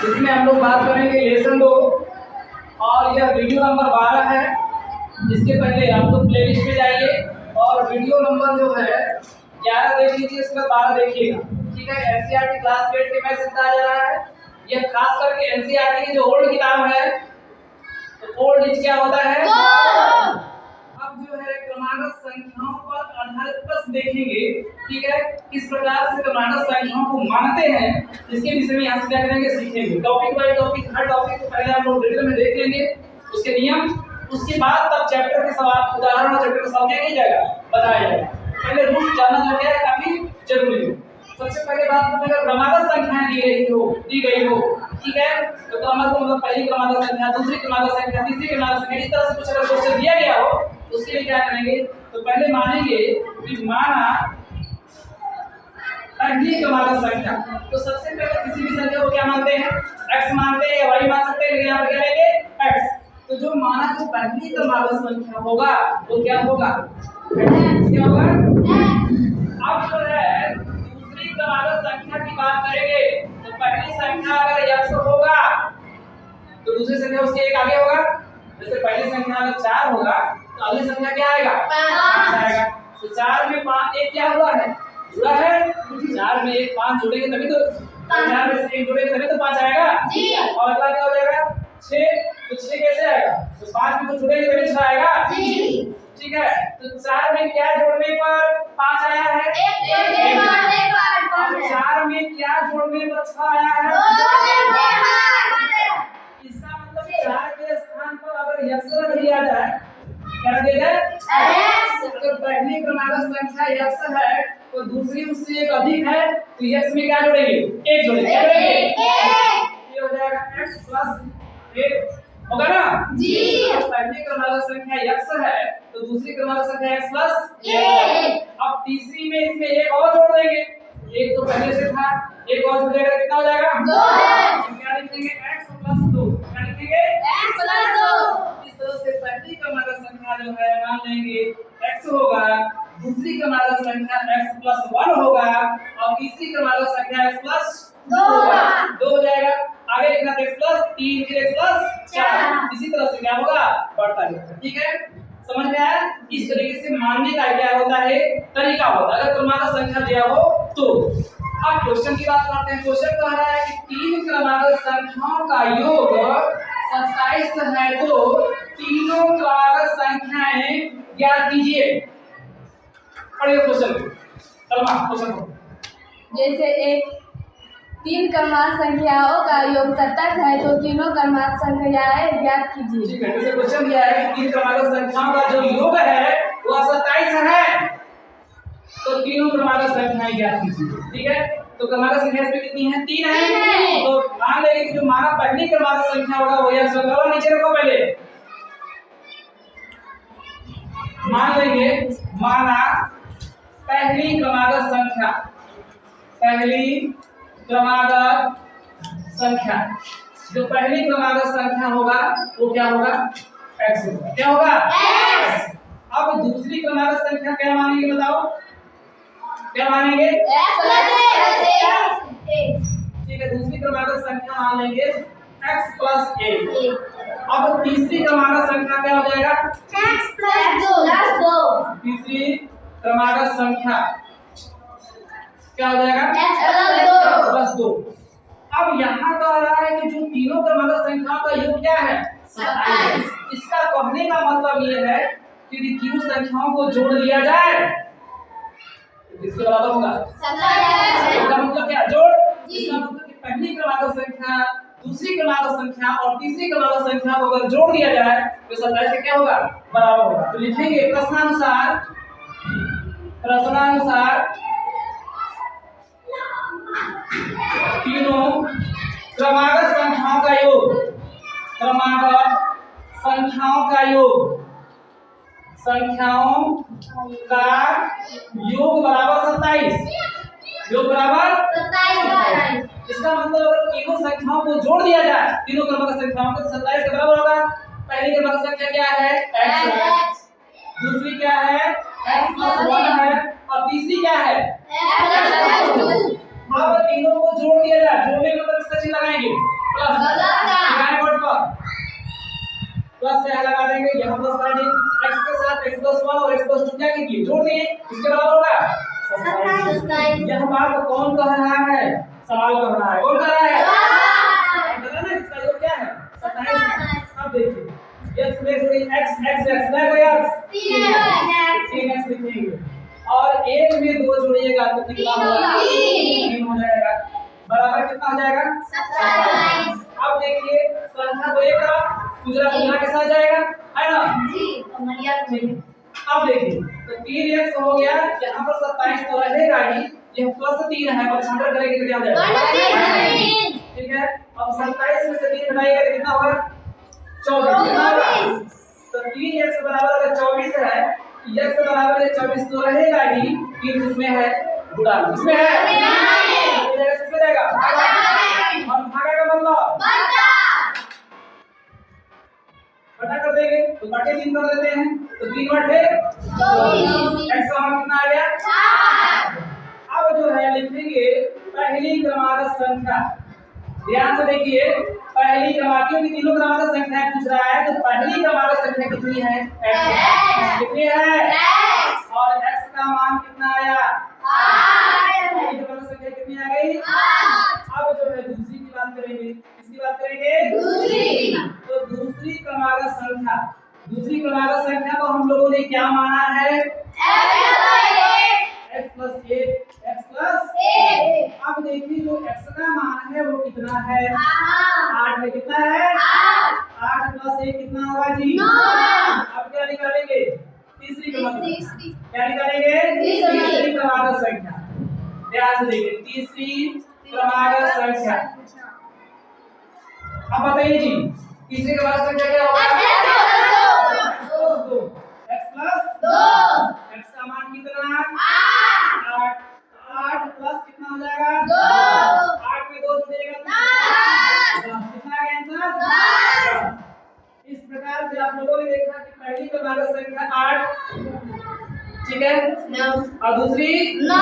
जिसमें हम लोग बात करेंगे लेसन 2 और यह वीडियो नंबर 12 है। इसके पहले आप लोग प्लेलिस्ट में जाइए और वीडियो नंबर जो है 11 देख लीजिए, इसमें 12 देखिएगा। ठीक है, एनसीईआरटी क्लास 8 के मैथ सिखाया जा रहा है। यह खास करके एनसीईआरटी की जो ओल्ड किताब है, तो ओल्ड इज क्या होता है, अब जो है क्रमागत संख्याओं पर आधारित प्रश्न देखेंगे। ठीक है, किस प्रकार से क्रमागत संख्याओं को मानते हैं, इसके विषय में यहाँ से क्या करेंगे, सीखेंगे। Topic by topic, her topic को पहले हम लोग डिटेल में देख लेंगे, उसके नियम, उसके बाद तब चैप्टर के सवाल, उदाहरण और चैप्टर का सवाल क्या किया जाएगा, बताया जाएगा। पहले रूल्स जानना जो है काफी जरूरी है। सबसे पहले बात करें, अगर क्रमागत संख्याएं दी गई हो, ठीक है, तो क्रमागत मतलब पहली क्रमागत संख्या, दूसरी क्रमागत संख्या, तीसरी क्रमागत संख्या, इस तरह से कुछ अगर क्वेश्चन दिया गया हो, उसके लिए क्या करेंगे, तो पहले मानेंगे कि माना पहली क्रमागत संख्या, तो सबसे पहले किसी भी संख्या को क्या मानते हैं, x मानते हैं या y मान सकते हैं, लेकिन यहाँ पर क्या लेंगे x। तो जो माना जो पहली क्रमागत संख्या होगा वो क्या होगा, क्या होगा। अब जो है दूसरी क्रमागत संख्या की बात करेंगे, तो पहली संख्या अगर x होगा तो दूसरी संख्या उसके एक आगे होगा। जैसे पहली संख्या अगर 4 होगा तो अगली संख्या क्या आएगा, 5 आएगा। तो 4 में 5 एक क्या हुआ है, जुड़ा है। 4 में 1 5 जुड़ेंगे तभी तो, 4 में से 1 जुड़ेंगे तभी तो 5 आएगा। और अगला क्या हो जाएगा 6, तो 6 कैसे आएगा, तो 5 में तो जुड़ेंगे तभी 6 आएगा। ठीक है, तो 4 में क्या जोड़ने पर 5 आया है, 4 में क्या जोड़ने पर 6 आया है, इसका मतलब 4 के स्थान पर अगर x रख दिया जाए, क्या रख दिया जाए x। अगर पहली क्रमागत संख्या x है तो दूसरी उससे एक अधिक है, तो x में क्या जोड़ेंगे, 1 जोड़ेंगे, क्या जोड़ेंगे, ये हो जाएगा x प्लस 1 होगा ना जी। पहली क्रमागत संख्या x है तो दूसरी क्रमागत संख्या x प्लस 1। अब तीसरी में इसमें एक और जोड़ देंगे, एक तो पहले से था, एक और जोड़ देगा कितना हो जाएगा 2। क्या लिखेंगे x प्लस 2, क्या लिखेंगे x प्लस 2। इस तरह से पहली क्रमागत संख्या जो है मान लेंगे x होगा, दूसरी क्रमागत संख्या x प्लस 1 होगा और तीसरी क्रमागत संख्या x प्लस 2 होगा, 2 हो जाएगा। आगे लिखना x प्लस 3 फिर x प्लस 4, इसी तरह से क्या होगा, बढ़ता जाएगा। ठीक है, समझ में आया। इस तरीके से मानने का क्या होता है, तरीका होता है, अगर क्रमागत संख्या दिया हो तो। अब क्वेश्चन की बात करते हैं। क्वेश्चन कह रहा है कि 3 क्रमागत संख्याओं का योग 27 है, तो तीनों क्रमागत संख्याएं ज्ञात कीजिए। पढ़िए क्वेश्चन, सलमा क्वेश्चन को। जैसे एक 3 क्रमागत संख्याओं का योग 27 है, तो तीनों क्रमागत संख्याएं ज्ञात कीजिए। ठीक है, जैसे क्वेश्चन दिया है कि 3 क्रमागत संख्याओं का जो योग है वो 27 है, तो तीनों क्रमागत संख्याएं ज्ञात कीजिए। ठीक है, तो क्रमागत संख्या इसमें कितनी है, 3 है। तो मान लेंगे कि जो माना पहली क्रमागत संख्या होगा वो x होगा। नीचे रखो, पहले मान लेंगे माना पहली क्रमागत संख्या, पहली क्रमागत संख्या, जो पहली क्रमागत संख्या होगा वो क्या होगा, x होगा। क्या होगा, x। अब दूसरी क्रमागत संख्या क्या मानेंगे, बताओ क्या मानेंगे, x प्लस 1। ठीक है, दूसरी क्रमागत संख्या मान लेंगे x प्लस 1। अब तीसरी क्रमागत संख्या क्या हो जाएगा, x प्लस 2। तीसरी क्रमागत संख्या क्या हो जाएगा, x प्लस 2। अब यहाँ कह रहा है कि जो तीनों क्रमागत संख्याओं का योग क्या है, 27। इसका कहने का मतलब ये है कि तीनों संख्याओं को जोड़ लिया जाए इसके बराबर होगा 27। इसका मतलब क्या, जोड़। इसका मतलब कि पहली क्रमागत संख्या, दूसरी क्रमागत संख्या और तीसरी क्रमागत संख्या को अगर जोड़ दिया जाए तो 27 का क्या होगा, बराबर होगा। तो लिखेंगे प्रश्नानुसार तीनों क्रमागत संख्याओं का योग, क्रमागत संख्याओं का योग, संख्याओं का योग बराबर 27। योग बराबर 27। इसका मतलब अगर तीनों संख्याओं को जोड़ दिया जाए, तीनों क्रमागत संख्याओं को, 27 के बराबर होगा। पहली क्रमागत संख्या क्या है, x, दूसरी क्या है x प्लस 1 है और तीसरी क्या है x प्लस 2। अब तीनों को जोड़ दिया जाए, जोड़ने का मतलब इसका चिन्ह लगाएंगे लगाए बोर्ड पर प्लस से लगा देंगे यहाँ प्लस कर देंगे x के साथ x + 1 और x + 2 क्या कीजिए जोड़ दिए इसके बराबर होगा 27। यह बात कौन कह रहा है सवाल कह रहा है कौन कह रहा है पता ना इसका योग क्या है 27। अब देखिए x में जोड़िए x x x ना कोई x 3x लिखेंगे और 1 में 2 जोड़िएगा तो कितना होगा 3 हो जाएगा बराबर कितना हो जाएगा 27। अब देखिए संख्या को एक तरफ दूसरा दूसरा के साथ जाएगा है ना जी। अब देखिए तो 3x हो गया यहाँ पर 27 तो रहेगा ही यह +3 है और छांटर करेंगे तो क्या हो जाएगा ठीक है। अब 27 में से 3 घटाएंगे तो कितना होगा 24। तो 3x बराबर अगर 24 है x बराबर 24 तो रहेगा ही 3 इसमें है गुणा इसमें है इसमें रहेगा और भागा का मतलब बटा कर देंगे तो बटे 3 कर देते हैं तो 3 बटे 24 x का मान कितना आ गया 4। अब जो है लिखेंगे पहली क्रमागत संख्या ध्यान से देखिए पहली क्रमांकियों की तीनों क्रमागत संख्या पूछ रहा है तो पहली क्रमागत संख्या कितनी है x कितनी है x और x का मान कितना आया 8। पहली क्रमागत संख्या कितनी आ गई 8। अब जो है दूसरी की बात करेंगे किसकी बात करेंगे दूसरी तो दूसरी क्रमागत संख्या को हम लोगों ने क्या माना है x + 1 अब देखिए जो x का मान है वो कितना है 8 है कितना है 8 + 1 कितना होगा जी 9। अब क्या निकालेंगे तीसरी क्रमागत क्या निकालेंगे तीसरी क्रमागत संख्या ध्यान से देखिए तीसरी क्रमागत संख्या। अब बताइए जी तीसरी क्रमागत संख्या क्या होगा x + 2 x का मान कितना 8 8 प्लस कितना हो जाएगा 2 8 में 2 जुड़ेगा कितना आंसर 10। इस प्रकार से आप लोगों ने देखा कि पहली क्रमागत संख्या 8 ठीक है और दूसरी 9